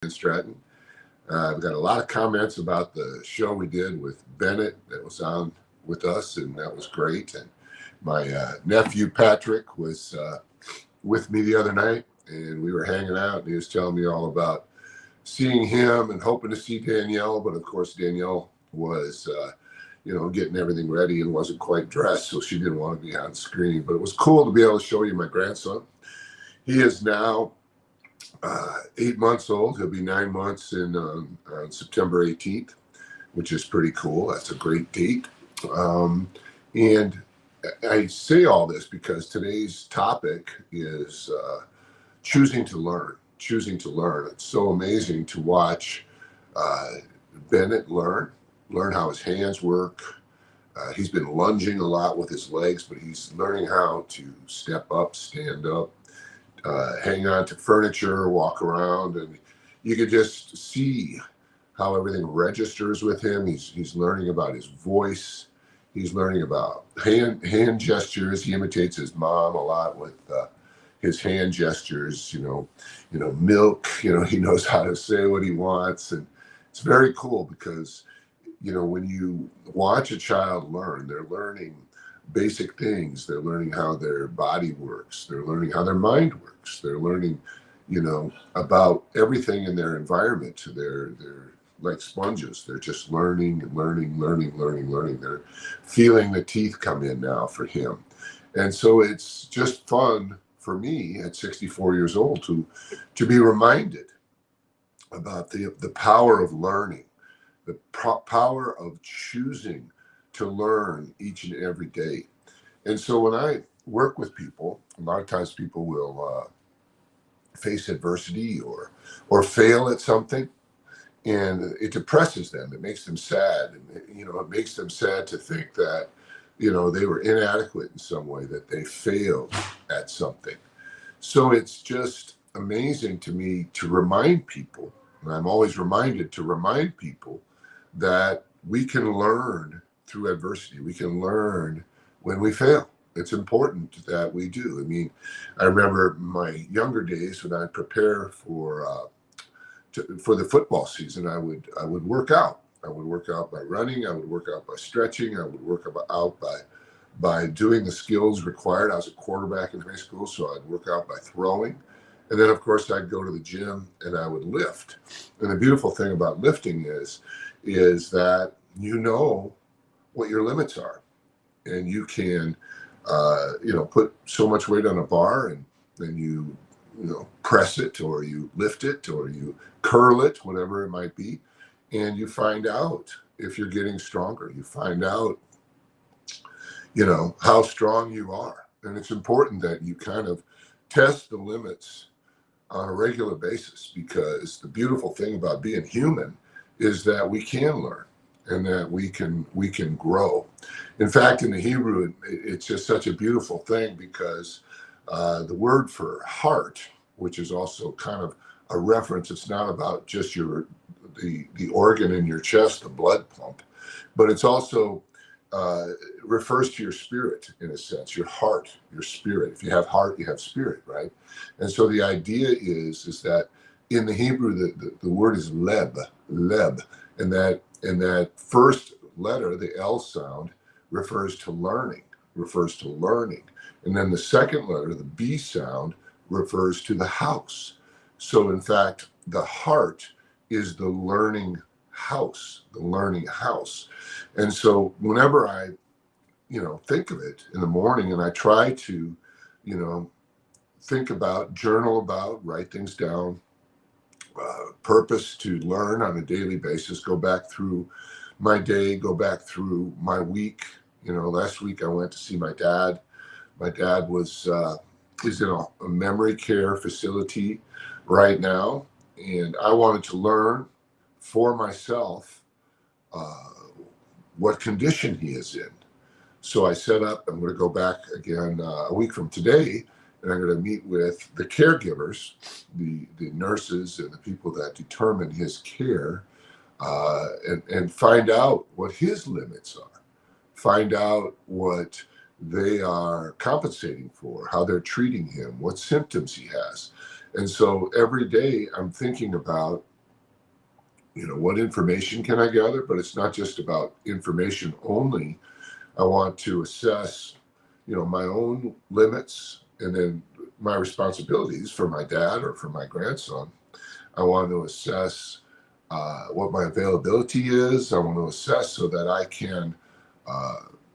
in Stratton. I've got a lot of comments about the show we did with Bennett that was on with us, and that was great. And my nephew Patrick was with me the other night, and we were hanging out, and he was telling me all about seeing him and hoping to see Danielle. But of course, Danielle was, getting everything ready and wasn't quite dressed, so she didn't want to be on screen. But it was cool to be able to show you my grandson. He is now 8 months old. He'll be 9 months on September 18th, which is pretty cool. That's a great date. And I say all this because today's topic is choosing to learn. Choosing to learn. It's so amazing to watch Bennett learn how his hands work. He's been lunging a lot with his legs, but he's learning how to step up, stand up, hang on to furniture, walk around, and you could just see how everything registers with him. He's learning about his voice. He's learning about hand gestures. He imitates his mom a lot with his hand gestures. Milk. He knows how to say what he wants, and it's very cool because when you watch a child learn, they're learning basic things. They're learning how their body works. They're learning how their mind works. They're learning, about everything in their environment. They're like sponges. They're just learning and learning. They're feeling the teeth come in now for him. And so it's just fun for me at 64 years old to be reminded about the power of learning, the power of choosing to learn each and every day. And so when I work with people, a lot of times people will face adversity or fail at something, and it depresses them. It makes them sad. And, it makes them sad to think that, they were inadequate in some way, that they failed at something. So it's just amazing to me to remind people, and I'm always reminded to remind people that we can learn through adversity. We can learn when we fail. It's important that we do. I remember my younger days when I prepare for the football season. I would work out. I would work out by running. I would work out by stretching. I would work out by doing the skills required. I was a quarterback in high school, so I'd work out by throwing. And then, of course, I'd go to the gym and I would lift. And the beautiful thing about lifting is that what your limits are, and you can put so much weight on a bar, and then you press it, or you lift it, or you curl it, whatever it might be, and you find out if you're getting stronger. You find out how strong you are. And it's important that you kind of test the limits on a regular basis, because the beautiful thing about being human is that we can learn and that we can grow. In fact, in the Hebrew, it's just such a beautiful thing, because the word for heart, which is also kind of a reference, it's not about just the organ in your chest, the blood pump, but it's also refers to your spirit, in a sense, your heart, your spirit. If you have heart, you have spirit, right? And so the idea is that in the Hebrew, the word is leb, and that first letter, the L sound, refers to learning. And then the second letter, the B sound, refers to the house. So in fact, the heart is the learning house. And so whenever I, think of it in the morning, and I try to, think about, journal about, write things down, purpose to learn on a daily basis, go back through my day, go back through my week. Last week I went to see my dad. My dad is in a memory care facility right now, and I wanted to learn for myself what condition he is in. So I set up, I'm going to go back again a week from today, and I'm going to meet with the caregivers, the nurses and the people that determine his care, and find out what his limits are, find out what they are compensating for, how they're treating him, what symptoms he has. And so every day I'm thinking about what information can I gather? But it's not just about information only. I want to assess, my own limits and then my responsibilities for my dad or for my grandson. I want to assess what my availability is. I want to assess so that I can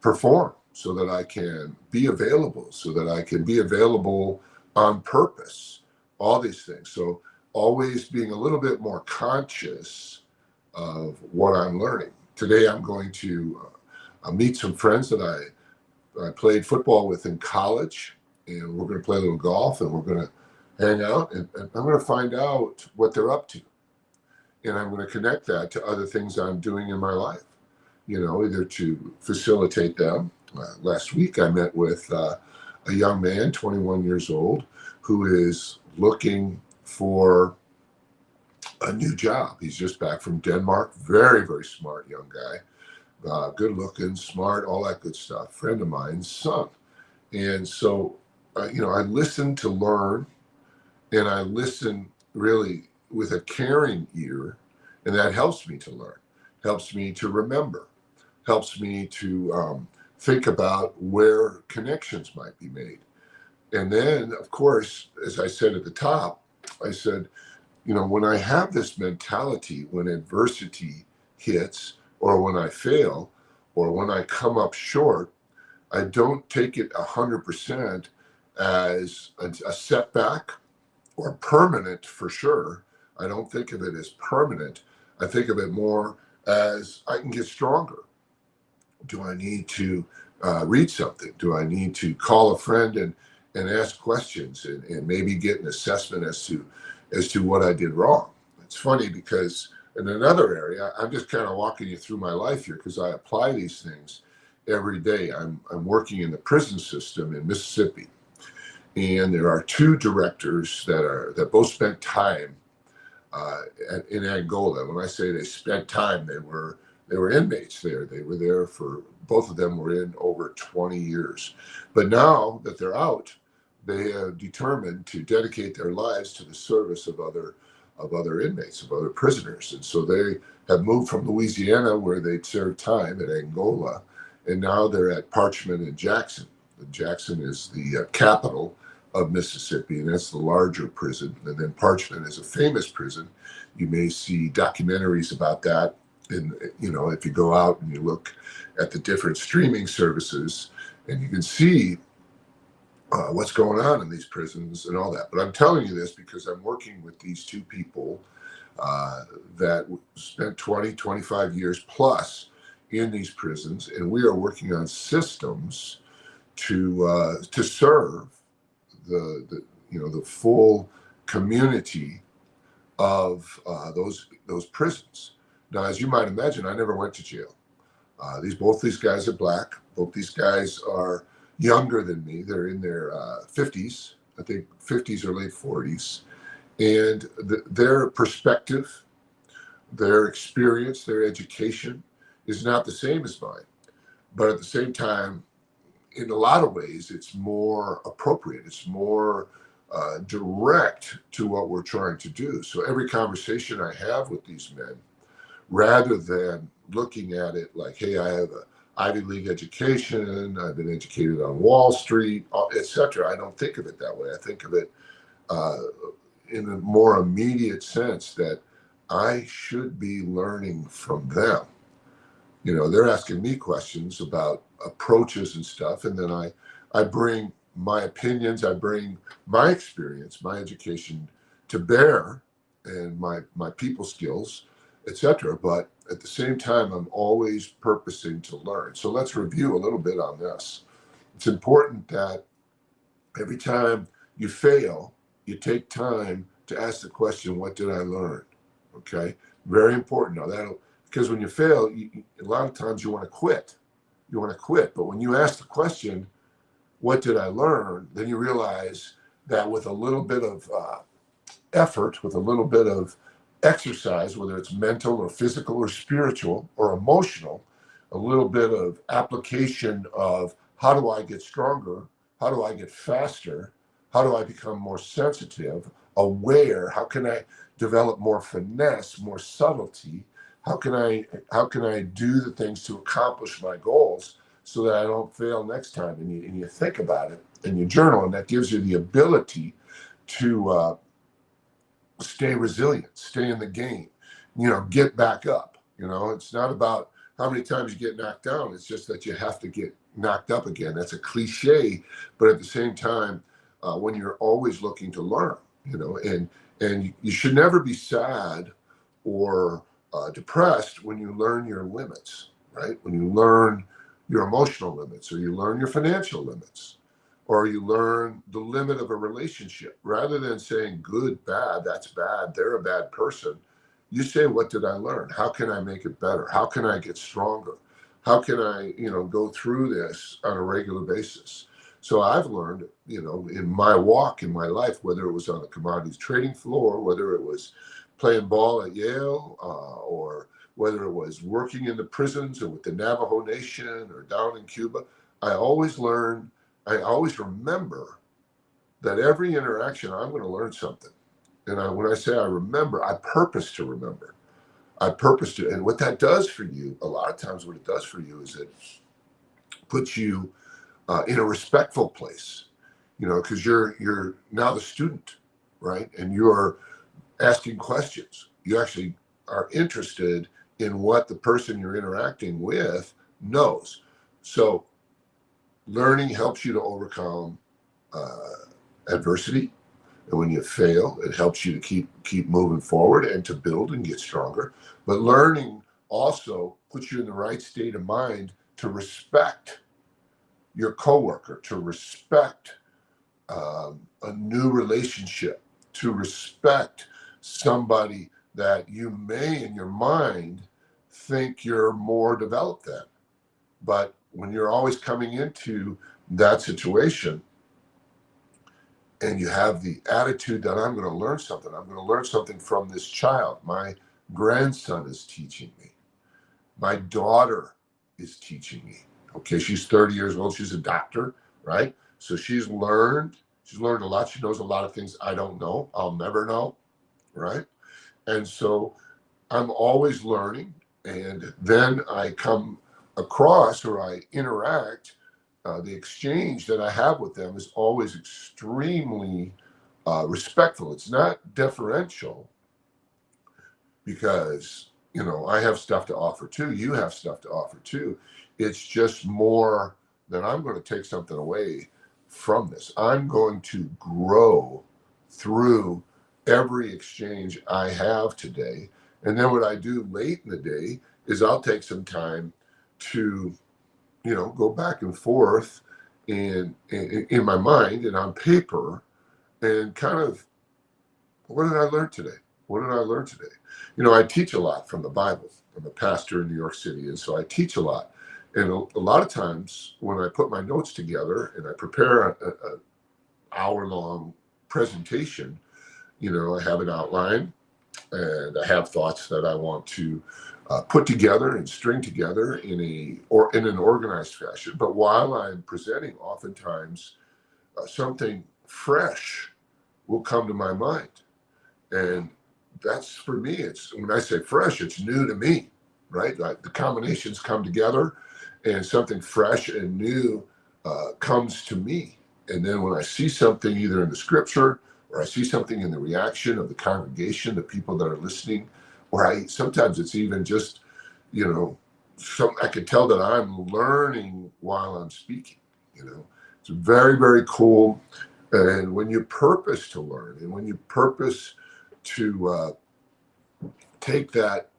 perform, so that I can be available, so that I can be available on purpose, all these things. So always being a little bit more conscious of what I'm learning. Today I'm going to meet some friends that I played football with in college, and we're going to play a little golf, and we're going to hang out, and I'm going to find out what they're up to. And I'm going to connect that to other things I'm doing in my life, either to facilitate them. Last week, I met with a young man, 21 years old, who is looking for a new job. He's just back from Denmark. Very, very smart young guy. Good looking, smart, all that good stuff. Friend of mine's son. And so, I listen to learn, and I listen really with a caring ear, and that helps me to learn, helps me to remember, helps me to think about where connections might be made. And then, of course, as I said at the top, I said, when I have this mentality, when adversity hits, or when I fail, or when I come up short, I don't take it 100% as a setback or permanent for sure. I don't think of it as permanent. I think of it more as I can get stronger. Do I need to read something? Do I need to call a friend and ask questions and maybe get an assessment as to what I did wrong? It's funny because in another area, I'm just kind of walking you through my life here because I apply these things every day. I'm working in the prison system in Mississippi, and there are two directors that both spent time in Angola. When I say they spent time, they were inmates there. They were there for, both of them were in over 20 years. But now that they're out, they have determined to dedicate their lives to the service of other inmates, of other prisoners. And so they have moved from Louisiana, where they'd served time at Angola, and now they're at Parchman and Jackson. And Jackson is the capital of Mississippi, and that's the larger prison. And then Parchman is a famous prison. You may see documentaries about that. And, if you go out and you look at the different streaming services, and you can see what's going on in these prisons and all that. But I'm telling you this because I'm working with these two people that spent 20, 25 years plus in these prisons, and we are working on systems to serve the full community of those prisons. Now, as you might imagine, I never went to jail. Both these guys are black. Both these guys are younger than me. They're in their 50s, I think 50s or late 40s. And their perspective, their experience, their education is not the same as mine. But at the same time, in a lot of ways, it's more appropriate. It's more direct to what we're trying to do. So every conversation I have with these men, rather than looking at it like, hey, I have an Ivy League education, I've been educated on Wall Street, etc. I don't think of it that way. I think of it in a more immediate sense that I should be learning from them. They're asking me questions about approaches and stuff, and then I bring my opinions, I bring my experience, my education to bear, and my people skills, etc. But at the same time, I'm always purposing to learn. So let's review a little bit on this. It's important that every time you fail, you take time to ask the question, what did I learn? Okay, very important. Now because when you fail, a lot of times you want to quit. But when you ask the question, what did I learn? Then you realize that with a little bit of effort, with a little bit of exercise, whether it's mental or physical or spiritual or emotional, a little bit of application of how do I get stronger? How do I get faster? How do I become more sensitive, aware? How can I develop more finesse, more subtlety? How can I do the things to accomplish my goals so that I don't fail next time? And you think about it and you journal, and that gives you the ability to stay resilient, stay in the game, get back up. It's not about how many times you get knocked down. It's just that you have to get knocked up again. That's a cliche, but at the same time, when you're always looking to learn, and you should never be sad or depressed when you learn your limits, right? When you learn your emotional limits, or you learn your financial limits, or you learn the limit of a relationship, rather than saying good, bad, that's bad, they're a bad person. You say, what did I learn? How can I make it better? How can I get stronger? How can I, go through this on a regular basis? So I've learned, in my walk in my life, whether it was on the commodities trading floor, whether it was playing ball at Yale, or whether it was working in the prisons or with the Navajo Nation or down in Cuba, I always remember that every interaction I'm going to learn something. And when I say I remember, I purpose to remember. I purpose to, and what that does for you, a lot of times what it does for you is it puts you in a respectful place, because you're now the student, right? And you're asking questions. You actually are interested in what the person you're interacting with knows. So learning helps you to overcome adversity. And when you fail, it helps you to keep moving forward and to build and get stronger. But learning also puts you in the right state of mind to respect your coworker, to respect a new relationship, to respect somebody that you may in your mind think you're more developed than. But when you're always coming into that situation and you have the attitude that I'm going to learn something from this child. My grandson is teaching me. My daughter is teaching me. Okay, she's 30 years old. She's a doctor, right? So she's learned a lot. She knows a lot of things I don't know. I'll never know, right? And so I'm always learning. And then I come across, or I interact, the exchange that I have with them is always extremely respectful. It's not deferential, because I have stuff to offer too. You have stuff to offer too. It's just more that I'm going to take something away from this. I'm going to grow through every exchange I have today. And then what I do late in the day is I'll take some time to go back and forth in my mind and on paper, and kind of, what did I learn today? What did I learn today? I teach a lot from the Bible. I'm a pastor in New York City, and so I teach a lot. And a lot of times when I put my notes together and I prepare a hour-long presentation, I have an outline and I have thoughts that I want to put together and string together in an organized fashion. But while I'm presenting, oftentimes something fresh will come to my mind, and that's, for me, it's, when I say fresh, it's new to me, right? Like the combinations come together and something fresh and new comes to me. And then when I see something either in the scripture, or I see something in the reaction of the congregation, the people that are listening, or sometimes it's even just, I could tell that I'm learning while I'm speaking. It's very, very cool. And when you purpose to learn, and when you purpose to take that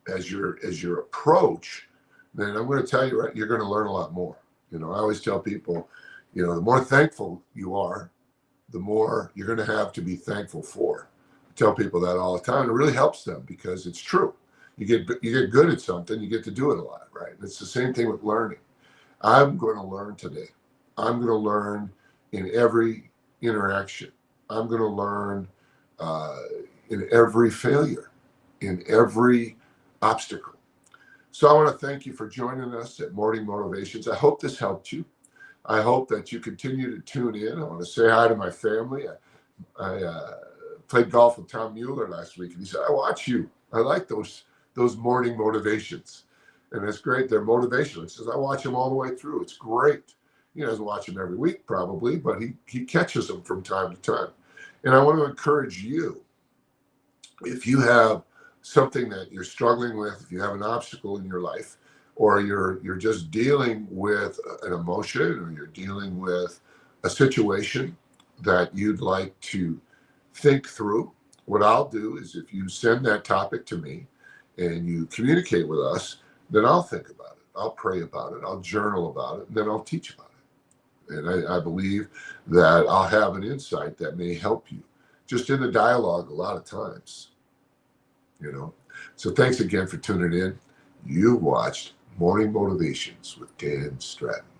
as your approach, then I'm going to tell you, right, you're going to learn a lot more. I always tell people, the more thankful you are, the more you're going to have to be thankful for. I tell people that all the time. It really helps them, because it's true. You get good at something, you get to do it a lot, right? And it's the same thing with learning. I'm going to learn today. I'm going to learn in every interaction. I'm going to learn in every failure, in every obstacle. So I want to thank you for joining us at Morning Motivations. I hope this helped you. I hope that you continue to tune in. I want to say hi to my family. I played golf with Tom Mueller last week, and he said, "I watch you. I like those morning motivations, and it's great. They're motivational." He says, "I watch them all the way through. It's great." He doesn't watch them every week, probably, but he catches them from time to time. And I want to encourage you, if you have something that you're struggling with, if you have an obstacle in your life, or you're just dealing with an emotion, or you're dealing with a situation that you'd like to think through, what I'll do is, if you send that topic to me and you communicate with us, then I'll think about it. I'll pray about it. I'll journal about it, and then I'll teach about it. And I believe that I'll have an insight that may help you just in the dialogue a lot of times. So thanks again for tuning in. You watched Morning Motivations with Dan Stratton.